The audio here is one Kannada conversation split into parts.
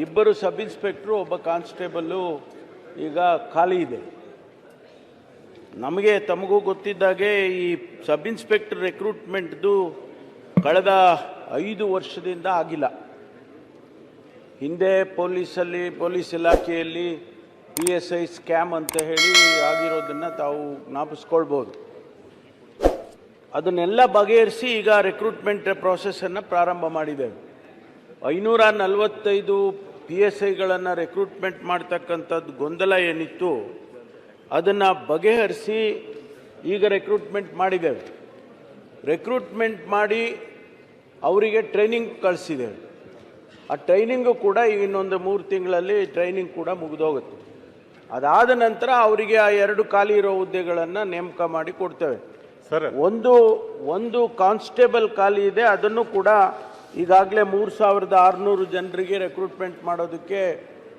2 ಸಬ್ ಇನ್ಸ್ಪೆಕ್ಟ್ರು, ಒಬ್ಬ ಕಾನ್ಸ್ಟೇಬಲ್ಲು ಈಗ ಖಾಲಿ ಇದೆ. ನಮಗೆ ತಮಗೂ ಗೊತ್ತಿದ್ದಾಗೆ ಈ ಸಬ್ ಇನ್ಸ್ಪೆಕ್ಟರ್ ರಿಕ್ರೂಟ್ಮೆಂಟ್ದು ಕಳೆದ 5 ವರ್ಷದಿಂದ ಆಗಿಲ್ಲ. ಹಿಂದೆ ಪೊಲೀಸ್ ಇಲಾಖೆಯಲ್ಲಿ PSI ಸ್ಕ್ಯಾಮ್ ಅಂತ ಹೇಳಿ ಆಗಿರೋದನ್ನು ತಾವು ಜ್ಞಾಪಿಸ್ಕೊಳ್ಬೋದು. ಅದನ್ನೆಲ್ಲ ಬಗೆಹರಿಸಿ ಈಗ ರಿಕ್ರೂಟ್ಮೆಂಟ್ ಪ್ರಾಸೆಸ್ಸನ್ನು ಪ್ರಾರಂಭ ಮಾಡಿದ್ದೇವೆ. 545 PSIಗಳನ್ನು ರಿಕ್ರೂಟ್ಮೆಂಟ್ ಮಾಡ್ತಕ್ಕಂಥದ್ದು ಗೊಂದಲ ಏನಿತ್ತು ಅದನ್ನು ಬಗೆಹರಿಸಿ ಈಗ ರಿಕ್ರೂಟ್ಮೆಂಟ್ ಮಾಡಿದ್ದೇವೆ. ರಿಕ್ರೂಟ್ಮೆಂಟ್ ಮಾಡಿ ಅವರಿಗೆ ಟ್ರೈನಿಂಗ್ ಕಳಿಸಿದ್ದೇವೆ. ಆ ಟ್ರೈನಿಂಗು ಕೂಡ ಇನ್ನೊಂದು 3 ತಿಂಗಳಲ್ಲಿ ಟ್ರೈನಿಂಗ್ ಕೂಡ ಮುಗಿದೋಗುತ್ತೆ. ಅದಾದ ನಂತರ ಅವರಿಗೆ ಆ 2 ಖಾಲಿ ಇರೋ ಹುದ್ದೆಗಳನ್ನು ನೇಮಕ ಮಾಡಿ ಕೊಡ್ತೇವೆ. ಸರ್, ಒಂದು ಕಾನ್ಸ್ಟೇಬಲ್ ಖಾಲಿ ಇದೆ, ಅದನ್ನು ಕೂಡ ಈಗಾಗಲೇ 3600 ಜನರಿಗೆ ರಿಕ್ರೂಟ್ಮೆಂಟ್ ಮಾಡೋದಕ್ಕೆ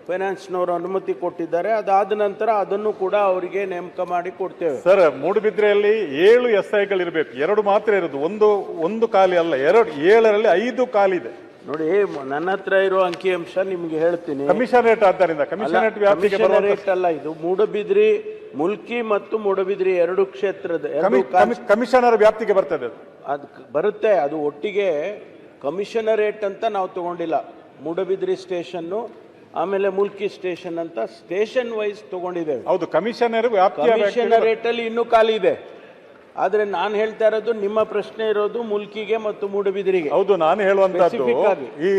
ಫೈನಾನ್ಸ್ನವರು ಅನುಮತಿ ಕೊಟ್ಟಿದ್ದಾರೆ. ಅದಾದ ನಂತರ ಅದನ್ನು ಕೂಡ ಅವರಿಗೆ ನೇಮಕ ಮಾಡಿ ಕೊಡ್ತೇವೆ. ಸರ್, ಮೂಡುಬಿದ್ರೆಯಲ್ಲಿ 7 SIಗಳಿರಬೇಕು, 2 ಮಾತ್ರ ಇರೋದು. ಒಂದು ಖಾಲಿ ಅಲ್ಲ, 7ರಲ್ಲಿ 5 ಖಾಲಿ ಇದೆ. ನೋಡಿ, ನನ್ನ ಹತ್ರ ಇರೋ ಅಂಕಿಅಂಶ ನಿಮ್ಗೆ ಹೇಳ್ತೀನಿ. ಕಮಿಷನರೇಟ್ ಆದ್ದರಿಂದ ಕಮಿಷನರೇಟ್ ವ್ಯಾಪ್ತಿಗೆ ಕಮಿಷನರೇಟ್ ಅಲ್ಲ, ಇದು ಮೂಡಬಿದ್ರಿ, ಮುಲ್ಕಿ ಮತ್ತು ಮೂಡಬಿದ್ರಿ 2 ಕ್ಷೇತ್ರದ ಕಮಿಷನರ್ ವ್ಯಾಪ್ತಿಗೆ ಬರ್ತದೆ. ಅದು ಬರುತ್ತೆ, ಅದು ಒಟ್ಟಿಗೆ ಕಮಿಷನರೇಟ್ ಅಂತ ನಾವು ತಗೊಂಡಿಲ್ಲ. ಮೂಡಬಿದ್ರಿ ಸ್ಟೇಷನ್ನು ಆಮೇಲೆ ಮುಲ್ಕಿ ಸ್ಟೇಷನ್ ಅಂತ ಸ್ಟೇಷನ್ ವೈಸ್ ತಗೊಂಡಿದ್ದೇವೆ. ಹೌದು, ಕಮಿಷನರೇಟ್ ಅಲ್ಲಿ ಇನ್ನೂ ಖಾಲಿ ಇದೆ. ಆದ್ರೆ ನಾನು ಹೇಳ್ತಾ ಇರೋದು, ನಿಮ್ಮ ಪ್ರಶ್ನೆ ಇರೋದು ಮುಲ್ಕಿಗೆ ಮತ್ತು ಮೂಡಬಿದ್ರಿಗೆ. ಹೌದು, ನಾನು ಹೇಳುವಂತದ್ದು ಈ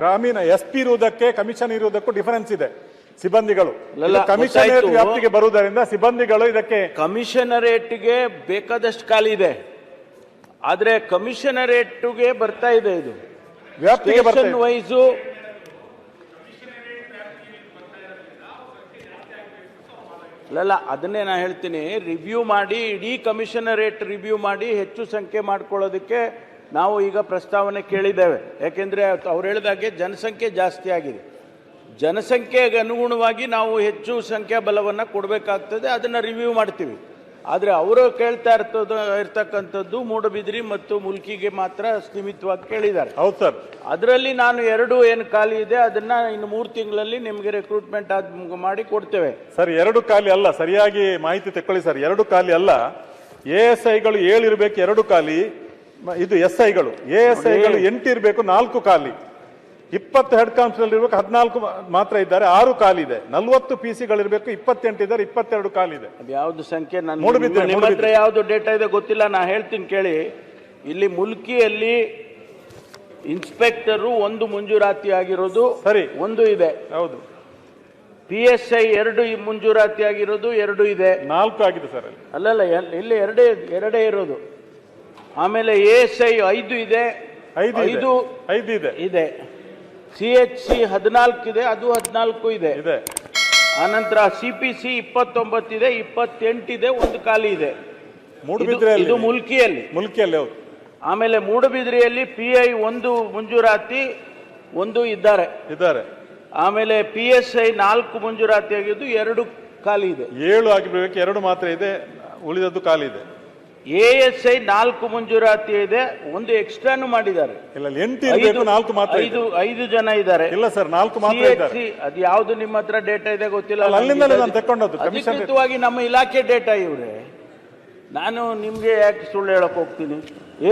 ಗ್ರಾಮೀಣ SP ಇರುವುದಕ್ಕೆ ಕಮಿಷನ್ ಇರುವುದಕ್ಕೂ ಡಿಫರೆನ್ಸ್ ಇದೆ. ಸಿಬ್ಬಂದಿಗಳು ಕಮಿಷನರೇಟ್ ವ್ಯಾಪ್ತಿಗೆ ಬರುವುದರಿಂದ ಸಿಬ್ಬಂದಿಗಳು ಇದಕ್ಕೆ ಕಮಿಷನರೇಟ್ಗೆ ಬೇಕಾದಷ್ಟು ಖಾಲಿ ಇದೆ. ಆದ್ರೆ ಕಮಿಷನರೇಟ್ಗೆ ಬರ್ತಾ ಇದೆ, ಇದು ವ್ಯಾಪ್ತಿಗೆ ವೈಸು ಅಲ್ಲ. ಅದನ್ನೇ ನಾನು ಹೇಳ್ತೀನಿ, ರಿವ್ಯೂ ಮಾಡಿ, ಇಡೀ ಕಮಿಷನರೇಟ್ ರಿವ್ಯೂ ಮಾಡಿ ಹೆಚ್ಚು ಸಂಖ್ಯೆ ಮಾಡ್ಕೊಳ್ಳೋದಕ್ಕೆ ನಾವು ಈಗ ಪ್ರಸ್ತಾವನೆ ಕೇಳಿದ್ದೇವೆ. ಯಾಕೆಂದರೆ ಅವ್ರು ಹೇಳಿದಾಗೆ ಜನಸಂಖ್ಯೆ ಜಾಸ್ತಿ ಆಗಿದೆ. ಜನಸಂಖ್ಯೆಗೆ ಅನುಗುಣವಾಗಿ ನಾವು ಹೆಚ್ಚು ಸಂಖ್ಯಾ ಬಲವನ್ನು ಕೊಡಬೇಕಾಗ್ತದೆ, ಅದನ್ನು ರಿವ್ಯೂ ಮಾಡ್ತೀವಿ. ಆದರೆ ಅವರು ಕೇಳ್ತಾ ಇರ್ತಕ್ಕಂಥದ್ದು ಮೂಡಬಿದ್ರಿ ಮತ್ತು ಮುಲ್ಕಿಗೆ ಮಾತ್ರ ಸೀಮಿತವಾಗಿ ಕೇಳಿದ್ದಾರೆ. ಹೌದು ಸರ್, ಅದರಲ್ಲಿ ನಾನು 2 ಏನು ಖಾಲಿ ಇದೆ ಅದನ್ನ ಇನ್ನು 3 ತಿಂಗಳಲ್ಲಿ ನಿಮಗೆ ರಿಕ್ರೂಟ್ಮೆಂಟ್ ಮಾಡಿ ಕೊಡ್ತೇವೆ. ಸರ್, 2 ಖಾಲಿ ಅಲ್ಲ, ಸರಿಯಾಗಿ ಮಾಹಿತಿ ತಕೊಳ್ಳಿ ಸರ್. 2 ಖಾಲಿ ಅಲ್ಲ, ASIಗಳು 7 ಇರಬೇಕು, 2 ಖಾಲಿ. ಇದು SIಗಳು, ASIಗಳು 8 ಇರಬೇಕು, 4 ಖಾಲಿ. 20 ಹೆಡ್ ಕಾನ್ಸ್ಟೇಬಲ್ ಇರಬೇಕು, 14 ಮಾತ್ರ ಇದ್ದಾರೆ, 6 ಖಾಲಿ ಇದೆ. 40 PCಗಳಿರಬೇಕು, 28 ಇದ್ದಾರೆ, 22 ಖಾಲಿ ಇದೆ. ಅದು ಯಾವ್ದು ಸಂಖ್ಯೆ ನಿಮ್ಮ ಹತ್ರ ಯಾವ್ದು ಡೇಟಾ ಇದೆ ಗೊತ್ತಿಲ್ಲ, ನಾ ಹೇಳ್ತೀನಿ ಕೇಳಿ. ಇಲ್ಲಿ ಮುಲ್ಕಿಯಲ್ಲಿ ಇನ್ಸ್ಪೆಕ್ಟರು 1 ಮಂಜೂರಾತಿ ಆಗಿರೋದು ಸರಿ, 1 ಇದೆ. ಹೌದು. PSI 2 ಮಂಜೂರಾತಿ ಆಗಿರೋದು 2 ಇದೆ. 4 ಆಗಿದೆ ಸರ್. ಅಲ್ಲಲ್ಲ, ಇಲ್ಲಿ ಎರಡೇ ಇರೋದು. ಆಮೇಲೆ ASI 5 ಇದೆ, 5 ಇದೆ. CHC 14 ಇದೆ, ಅದು 14 ಇದೆ. ಆನಂತರ CPC 29 ಇದೆ, 28 ಇದೆ, 1 ಖಾಲಿ ಇದೆ. ಇದು ಮುಲ್ಕಿಯಲ್ಲಿ. ಹೌದು. ಆಮೇಲೆ ಮೂಡಬಿದ್ರಿಯಲ್ಲಿ PI 1 ಮಂಜೂರಾತಿ 1 ಇದ್ದಾರೆ. ಆಮೇಲೆ PSI 4 ಮಂಜೂರಾತಿ ಆಗಿದ್ದು 2 ಖಾಲಿ ಇದೆ. 7 ಆಗಿರ್ಬೇಕು, 2 ಮಾತ್ರ ಇದೆ, ಉಳಿದದ್ದು ಖಾಲಿ ಇದೆ. ASI 4 ಮಂಜೂರಾತಿ ಇದೆ, 1 ಎಕ್ಸ್ಟ್ರಾನು ಮಾಡಿದ್ದಾರೆ. 5 ಜನ ಇದ್ದಾರೆ. ಇಲ್ಲ ಸರ್, 4 ಮಾತ್ರ ಇದ್ದಾರೆ. ಅದು ಯಾವ್ದು ನಿಮ್ಮ ಹತ್ರ ಡೇಟಾ ಇದೆ ಗೊತ್ತಿಲ್ಲ. ಅಧಿಕೃತವಾಗಿ ನಮ್ಮ ಇಲಾಖೆ ಡೇಟಾ ಇವ್ರೆ. ನಾನು ನಿಮ್ಗೆ ಯಾಕೆ ಸುಳ್ಳು ಹೇಳಕ್ ಹೋಗ್ತೀನಿ?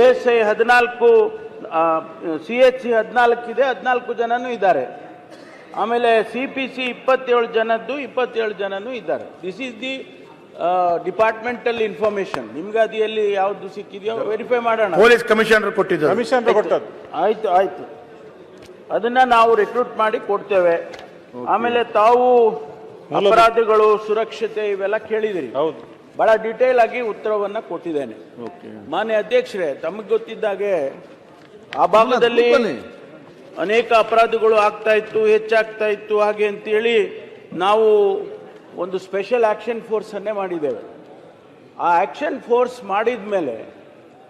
ASI 14, CHC 14 ಇದೆ, 14 ಜನನು ಇದ್ದಾರೆ. ಆಮೇಲೆ CPC 27 ಜನದ್ದು 27 ಜನನು ಇದ್ದಾರೆ. This is the departmental information. ನಿಮ್ಗೆ ಅದು ಎಲ್ಲಿ ಯಾವ್ದು ಸಿಕ್ಕಿದೆಯೋ ವೆರಿಫೈ ಮಾಡೋಣ. ಪೊಲೀಸ್ ಕಮಿಷನರ್ ಕೊಟ್ಟಿದ್ದು. ಆಯ್ತು, ಅದನ್ನ ನಾವು ರಿಕ್ರೂಟ್ ಮಾಡಿ ಕೊಡ್ತೇವೆ. ಆಮೇಲೆ ತಾವು ಅಪರಾಧಿಗಳು, ಸುರಕ್ಷತೆ ಇವೆಲ್ಲ ಕೇಳಿದಿರಿ. ಬಹಳ ಡೀಟೇಲ್ ಆಗಿ ಉತ್ತರವನ್ನ ಕೊಟ್ಟಿದ್ದೇನೆ. ಮಾನ್ಯ ಅಧ್ಯಕ್ಷರೇ, ತಮಗೆ ಗೊತ್ತಿದ್ದಾಗೆ ಆ ಭಾಗದಲ್ಲಿ ಅನೇಕ ಅಪರಾಧಗಳು ಆಗ್ತಾ ಇತ್ತು, ಹೆಚ್ಚಾಗ್ತಾ ಇತ್ತು. ಹಾಗೆ ಅಂತೇಳಿ ನಾವು ಒಂದು ಸ್ಪೆಷಲ್ ಆಕ್ಷನ್ ಫೋರ್ಸ್ ಅನ್ನೇ ಮಾಡಿದ್ದೇವೆ. ಆ ಆಕ್ಷನ್ ಫೋರ್ಸ್ ಮಾಡಿದ ಮೇಲೆ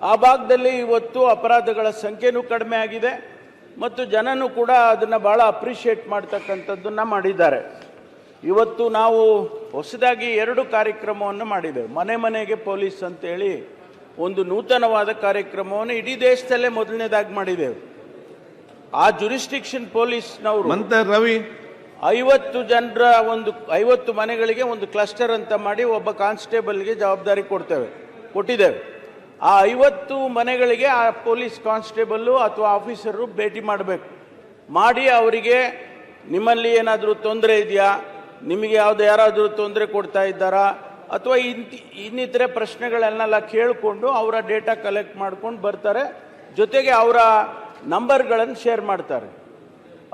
ಆ ಭಾಗದಲ್ಲಿ ಇವತ್ತು ಅಪರಾಧಗಳ ಸಂಖ್ಯೆನೂ ಕಡಿಮೆ ಆಗಿದೆ ಮತ್ತು ಜನನೂ ಕೂಡ ಅದನ್ನು ಭಾಳ ಅಪ್ರಿಷಿಯೇಟ್ ಮಾಡ್ತಕ್ಕಂಥದ್ದನ್ನು ಮಾಡಿದ್ದಾರೆ. ಇವತ್ತು ನಾವು ಹೊಸದಾಗಿ 2 ಕಾರ್ಯಕ್ರಮವನ್ನು ಮಾಡಿದ್ದೇವೆ. ಮನೆ ಮನೆಗೆ ಪೊಲೀಸ್ ಅಂತೇಳಿ ಒಂದು ನೂತನವಾದ ಕಾರ್ಯಕ್ರಮವನ್ನು ಇಡೀ ದೇಶದಲ್ಲೇ ಮೊದಲನೇದಾಗಿ ಮಾಡಿದ್ದೇವೆ. ಆ ಜುರಿಸ್ಟಿಕ್ಷನ್ ಪೊಲೀಸ್ನವರು ಮಂತ ರವಿ 50 ಜನರ 50 ಮನೆಗಳಿಗೆ ಒಂದು ಕ್ಲಸ್ಟರ್ ಅಂತ ಮಾಡಿ ಒಬ್ಬ ಕಾನ್ಸ್ಟೇಬಲ್ಗೆ ಜವಾಬ್ದಾರಿ ಕೊಟ್ಟಿದ್ದೇವೆ. ಆ 50 ಮನೆಗಳಿಗೆ ಆ ಪೊಲೀಸ್ ಕಾನ್ಸ್ಟೇಬಲ್ಲು ಅಥವಾ ಆಫೀಸರು ಭೇಟಿ ಮಾಡಬೇಕು. ಮಾಡಿ ಅವರಿಗೆ ನಿಮ್ಮಲ್ಲಿ ಏನಾದರೂ ತೊಂದರೆ ಇದೆಯಾ, ನಿಮಗೆ ಯಾರಾದರೂ ತೊಂದರೆ ಕೊಡ್ತಾ ಇದ್ದಾರಾ, ಅಥವಾ ಇನ್ನಿತರೆ ಪ್ರಶ್ನೆಗಳನ್ನೆಲ್ಲ ಕೇಳಿಕೊಂಡು ಅವರ ಡೇಟಾ ಕಲೆಕ್ಟ್ ಮಾಡ್ಕೊಂಡು ಬರ್ತಾರೆ. ಜೊತೆಗೆ ಅವರ ನಂಬರ್ಗಳನ್ನು ಶೇರ್ ಮಾಡ್ತಾರೆ.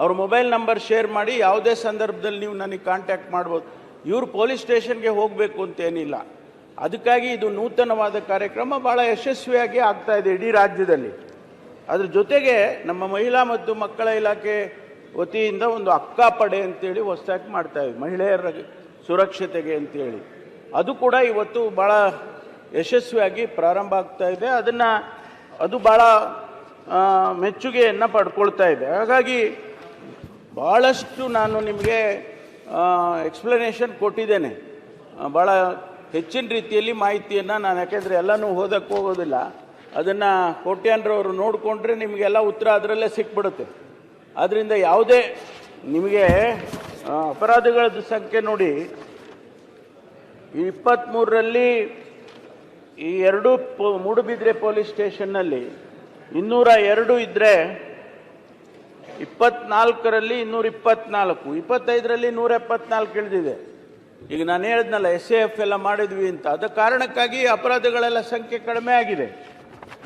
ಅವ್ರ ಮೊಬೈಲ್ ನಂಬರ್ ಶೇರ್ ಮಾಡಿ ಯಾವುದೇ ಸಂದರ್ಭದಲ್ಲಿ ನೀವು ನನಗೆ ಕಾಂಟ್ಯಾಕ್ಟ್ ಮಾಡ್ಬೋದು. ಇವರು ಪೊಲೀಸ್ ಸ್ಟೇಷನ್ಗೆ ಹೋಗಬೇಕು ಅಂತೇನಿಲ್ಲ. ಅದಕ್ಕಾಗಿ ಇದು ನೂತನವಾದ ಕಾರ್ಯಕ್ರಮ ಭಾಳ ಯಶಸ್ವಿಯಾಗಿ ಆಗ್ತಾ ಇದೆ ಇಡೀ ರಾಜ್ಯದಲ್ಲಿ. ಅದ್ರ ಜೊತೆಗೆ ನಮ್ಮ ಮಹಿಳಾ ಮತ್ತು ಮಕ್ಕಳ ಇಲಾಖೆ ವತಿಯಿಂದ ಒಂದು ಅಕ್ಕಾ ಪಡೆ ಅಂತೇಳಿ ಹೊಸದಾಗಿ ಮಾಡ್ತಾ ಇದ್ವಿ, ಮಹಿಳೆಯರ ಸುರಕ್ಷತೆಗೆ ಅಂತೇಳಿ. ಅದು ಕೂಡ ಇವತ್ತು ಭಾಳ ಯಶಸ್ವಿಯಾಗಿ ಪ್ರಾರಂಭ ಆಗ್ತಾ ಇದೆ. ಅದು ಭಾಳ ಮೆಚ್ಚುಗೆಯನ್ನು ಪಡ್ಕೊಳ್ತಾ ಇದೆ. ಹಾಗಾಗಿ ಭಾಳಷ್ಟು ನಾನು ನಿಮಗೆ ಎಕ್ಸ್ಪ್ಲನೇಷನ್ ಕೊಟ್ಟಿದ್ದೇನೆ. ಭಾಳ ಹೆಚ್ಚಿನ ರೀತಿಯಲ್ಲಿ ಮಾಹಿತಿಯನ್ನು ನಾನು, ಯಾಕೆಂದರೆ ಎಲ್ಲನೂ ಓದಕ್ಕೆ ಹೋಗೋದಿಲ್ಲ, ಅದನ್ನು ಕೋಟ್ಯಾನ್ರವರು ನೋಡಿಕೊಂಡ್ರೆ ನಿಮಗೆಲ್ಲ ಉತ್ತರ ಅದರಲ್ಲೇ ಸಿಕ್ಬಿಡುತ್ತೆ. ಆದ್ದರಿಂದ ಯಾವುದೇ ನಿಮಗೆ ಅಪರಾಧಗಳ ಸಂಖ್ಯೆ ನೋಡಿ, ಈ 23ರಲ್ಲಿ ಈ 2 ಮೂಡುಬಿದ್ರೆ ಪೊಲೀಸ್ ಸ್ಟೇಷನ್ನಲ್ಲಿ 202 ಇದ್ದರೆ, 24ರಲ್ಲಿ 224, 25ರಲ್ಲಿ 174 ಇಳಿದಿದೆ. ಈಗ ನಾನು ಹೇಳಿದ್ನಲ್ಲ SAF ಎಲ್ಲ ಮಾಡಿದ್ವಿ ಅಂತ, ಅದ ಕಾರಣಕ್ಕಾಗಿ ಅಪರಾಧಗಳೆಲ್ಲ ಸಂಖ್ಯೆ ಕಡಿಮೆ ಆಗಿದೆ.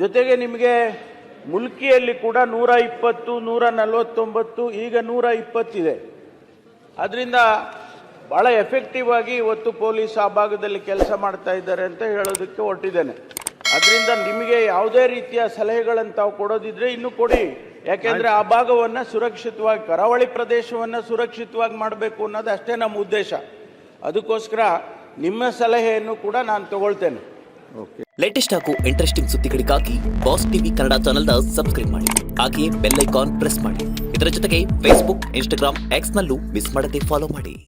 ಜೊತೆಗೆ ನಿಮಗೆ ಮುಲ್ಕಿಯಲ್ಲಿ ಕೂಡ 120, 149, ಈಗ 120 ಇದೆ. ಅದರಿಂದ ಭಾಳ ಎಫೆಕ್ಟಿವ್ ಆಗಿ ಇವತ್ತು ಪೊಲೀಸ್ ಆ ಭಾಗದಲ್ಲಿ ಕೆಲಸ ಮಾಡ್ತಾ ಇದ್ದಾರೆ ಅಂತ ಹೇಳೋದಕ್ಕೆ ಹೊರಟಿದ್ದೇನೆ. ಅದರಿಂದ ನಿಮಗೆ ಯಾವುದೇ ರೀತಿಯ ಸಲಹೆಗಳನ್ನು ತಾವು ಕೊಡೋದಿದ್ರೆ ಇನ್ನೂ ಕೊಡಿ. ಯಾಕೆಂದರೆ ಆ ಭಾಗವನ್ನು ಸುರಕ್ಷಿತವಾಗಿ, ಕರಾವಳಿ ಪ್ರದೇಶವನ್ನು ಸುರಕ್ಷಿತವಾಗಿ ಮಾಡಬೇಕು ಅನ್ನೋದು ಅಷ್ಟೇ ನಮ್ಮ ಉದ್ದೇಶ. ಅದಕ್ಕೋಸ್ಕರ ನಿಮ್ಮ ಸಲಹೆಯನ್ನು ಕೂಡ ನಾನು ತಗೊಳ್ತೇನೆ. ಲೇಟೆಸ್ಟ್ ಹಾಗೂ ಇಂಟ್ರೆಸ್ಟಿಂಗ್ ಸುದ್ದಿಗಳಿಗಾಗಿ ಬಾಸ್ ಟಿವಿ ಕನ್ನಡ ಚಾನೆಲ್ನ ಸಬ್ಸ್ಕ್ರೈಬ್ ಮಾಡಿ. ಹಾಗೆಯೇ ಬೆಲ್ ಐಕಾನ್ ಪ್ರೆಸ್ ಮಾಡಿ. ಇದರ ಜೊತೆಗೆ ಫೇಸ್ಬುಕ್, ಇನ್ಸ್ಟಾಗ್ರಾಮ್, ಎಕ್ಸ್ ನಲ್ಲೂ ಮಿಸ್ ಮಾಡದೆ ಫಾಲೋ ಮಾಡಿ.